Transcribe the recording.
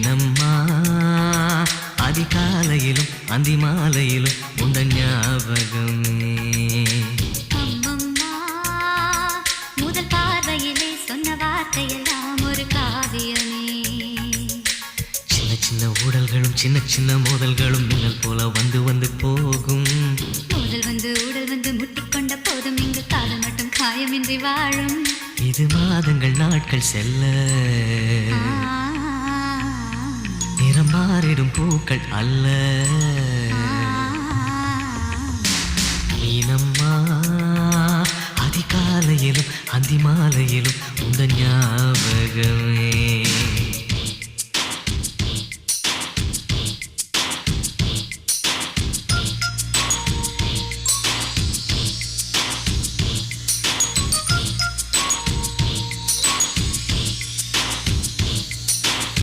மீனம்மா அதிகாலையிலும் அந்தி மாலையிலும் உந்த ஞாபகமே. அம்மம்மா முதல் பார்வையிலே சொன்ன வார்த்தையெல்லாம் ஒரு காவியமே. சின்ன சின்ன ஊடல்களும் சின்ன சின்ன மோதல்களும் மின்னல் போல வந்து வந்து போகும். மோதல் வந்து ஊடல் வந்து முட்டிக்கொண்ட போதும் இங்கு காதல் மட்டும் காயமின்றி வாழும். இது மாதங்கள் நாட்கள் செல்ல நிறம் மாறிடும் பூக்கள் அல்ல. மீனம்மா அதிகாலையிலும் அந்தி மாலையிலும் உந்த ஞாபகமே.